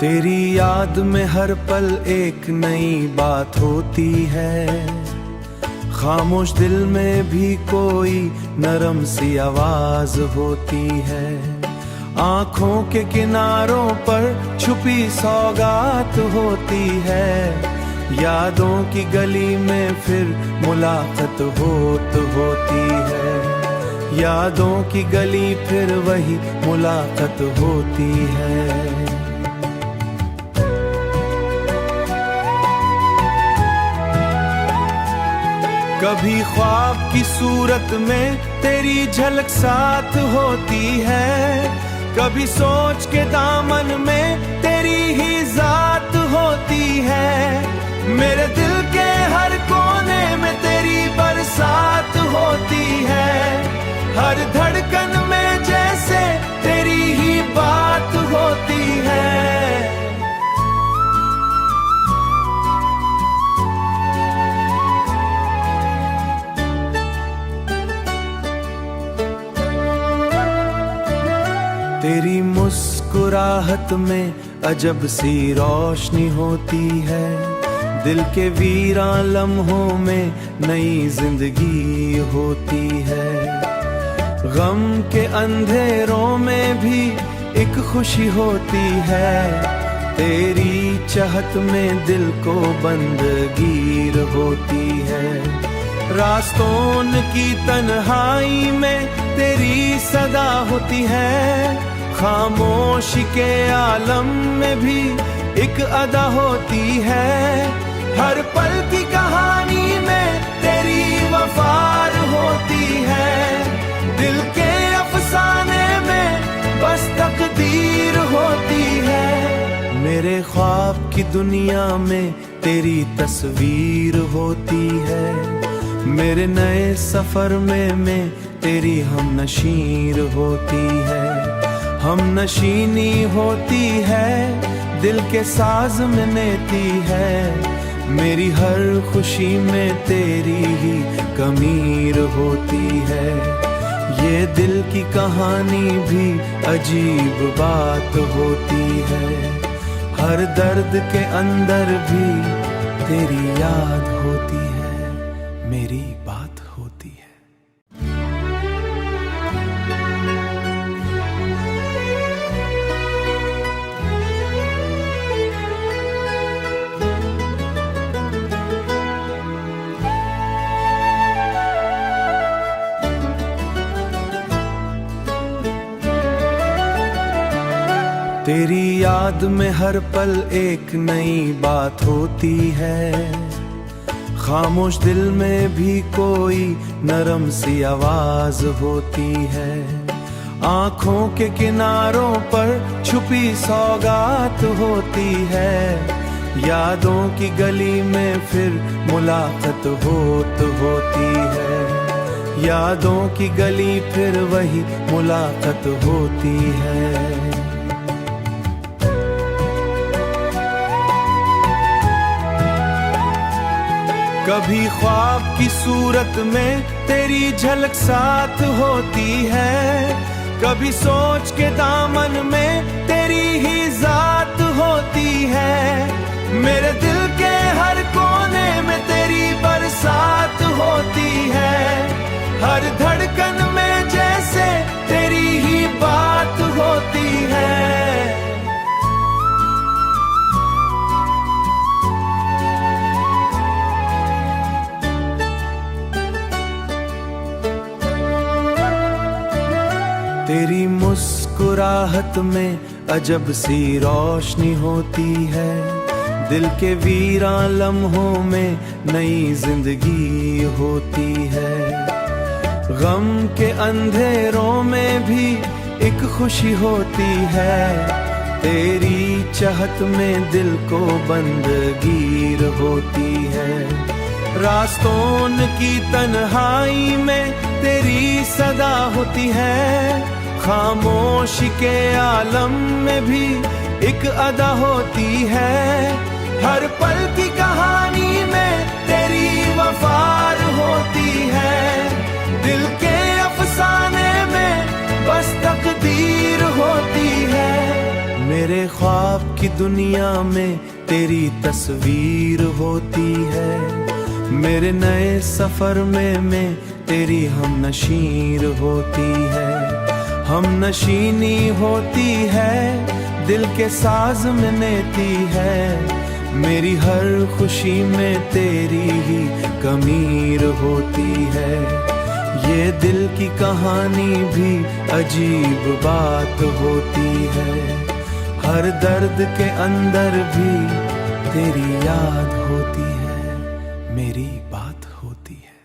तेरी याद में हर पल एक नई बात होती है। खामोश दिल में भी कोई नरम सी आवाज होती है। आंखों के किनारों पर छुपी सौगात होती है। यादों की गली में फिर मुलाकात होती है। यादों की गली फिर वही मुलाकात होती है। कभी ख्वाब की सूरत में तेरी झलक साथ होती है। कभी सोच के दामन में तेरी ही जात होती है। मेरे दिल के हर कोने में तेरी बरसात होती है। हर धड़कन में जैसे तेरी ही बात होती है। तेरी मुस्कुराहट में अजब सी रोशनी होती है। दिल के वीरान लम्हों में नई जिंदगी होती है। गम के अंधेरों में भी एक खुशी होती है। तेरी चाहत में दिल को बंदगीर होती है। रास्तों की तन्हाई में तेरी सदा होती है। खामोशी के आलम में भी एक अदा होती है। हर पल की कहानी में तेरी वफार होती है। दिल के अफसाने में बस तकदीर होती है। मेरे ख्वाब की दुनिया में तेरी तस्वीर होती है। मेरे नए सफर में तेरी हमनशीर होती है। हम नशीनी होती है, दिल के साज में नेती है। मेरी हर खुशी में तेरी ही कमीर होती है। ये दिल की कहानी भी अजीब बात होती है। हर दर्द के अंदर भी तेरी याद होती है, मेरी बात होती है। तेरी याद में हर पल एक नई बात होती है। खामोश दिल में भी कोई नरम सी आवाज होती है। आंखों के किनारों पर छुपी सौगात होती है। यादों की गली में फिर मुलाकात होती है। यादों की गली फिर वही मुलाकात होती है। कभी ख्वाब की सूरत में तेरी झलक साथ होती है। कभी सोच के दामन में तेरी ही जात होती है। मेरे दिल के हर कोने में तेरी बरसात होती है। हर धड़कन में जैसे तेरी ही बात होती है। तेरी मुस्कुराहट में अजब सी रोशनी होती है। दिल के वीरान लम्हों में नई जिंदगी होती है। गम के अंधेरों में भी एक खुशी होती है। तेरी चाहत में दिल को बंदगीर होती है। रास्तों की तन्हाई में तेरी सदा होती है। खामोशी के आलम में भी एक अदा होती है। हर पल की कहानी में तेरी वफार होती है। दिल के अफसाने में बस तकदीर होती है। मेरे ख्वाब की दुनिया में तेरी तस्वीर होती है, मेरे नए सफर में तेरी हम नशीर होती है। हम नशीनी होती है, दिल के साज में नेती है, मेरी हर खुशी में तेरी ही कमीर होती है। ये दिल की कहानी भी अजीब बात होती है, हर दर्द के अंदर भी तेरी याद होती है, मेरी बात होती है।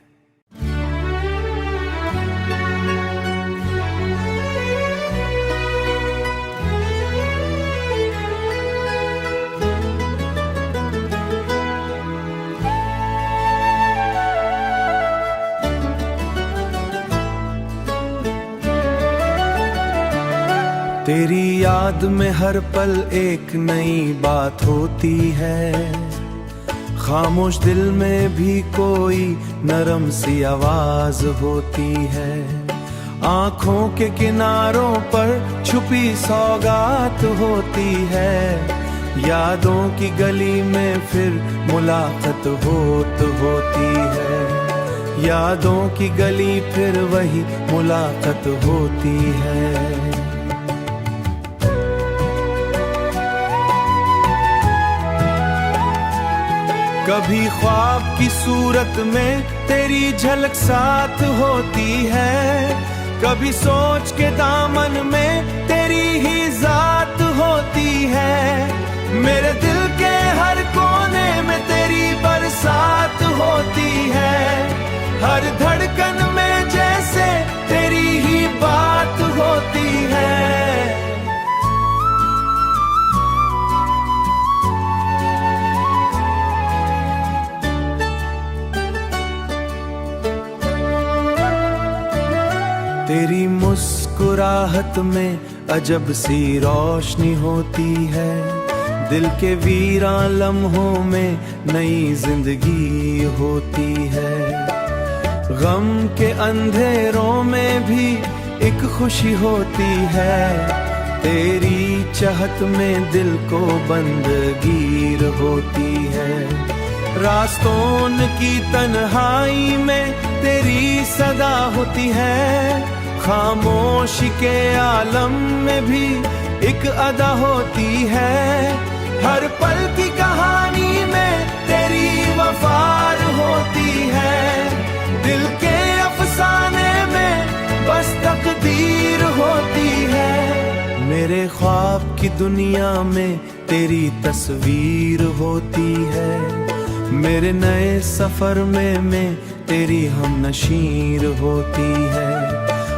तेरी याद में हर पल एक नई बात होती है, खामोश दिल में भी कोई नरम सी आवाज होती है। आँखों के किनारों पर छुपी सौगात होती है, यादों की गली में फिर मुलाकात होती है। यादों की गली फिर वही मुलाकात होती है। कभी ख्वाब की सूरत में तेरी झलक साथ होती है, कभी सोच के दामन में तेरी ही जात होती है। मेरे दिल के हर कोने में तेरी बरसात होती है, हर धड़कन में जैसे तेरी ही बात होती है। तेरी मुस्कुराहट में अजब सी रोशनी होती है, दिल के वीरान लम्हों में नई जिंदगी होती है। गम के अंधेरों में भी एक खुशी होती है, तेरी चाहत में दिल को बंदगीर होती है। रास्तों की तन्हाई में तेरी सदा होती है, खामोशी के आलम में भी एक अदा होती है। हर पल की कहानी में तेरी वफार होती है, दिल के अफसाने में बस तकदीर होती है। मेरे ख्वाब की दुनिया में तेरी तस्वीर होती है, मेरे नए सफर में तेरी हम नशीर होती है।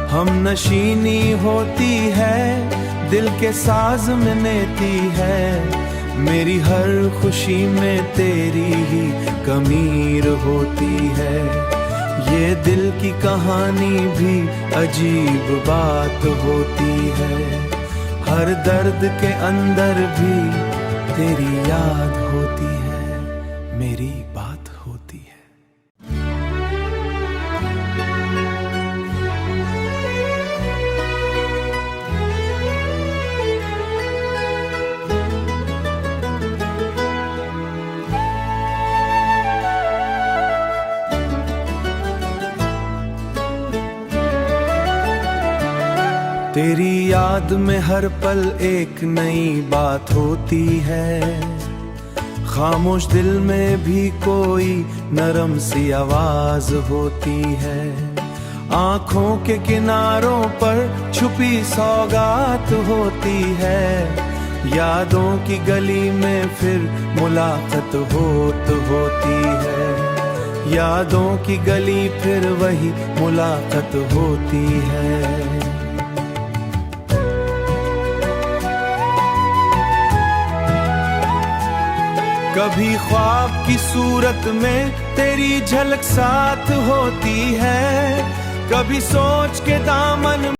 हम नशीनी होती है, दिल के साज में नेती है, मेरी हर खुशी में तेरी ही कमीर होती है। ये दिल की कहानी भी अजीब बात होती है, हर दर्द के अंदर भी तेरी याद होती है, मेरी बात होती है। तेरी याद में हर पल एक नई बात होती है, खामोश दिल में भी कोई नरम सी आवाज होती है। आँखों के किनारों पर छुपी सौगात होती है, यादों की गली में फिर मुलाकात होती है। यादों की गली फिर वही मुलाकात होती है। कभी ख्वाब की सूरत में तेरी झलक साथ होती है, कभी सोच के दामन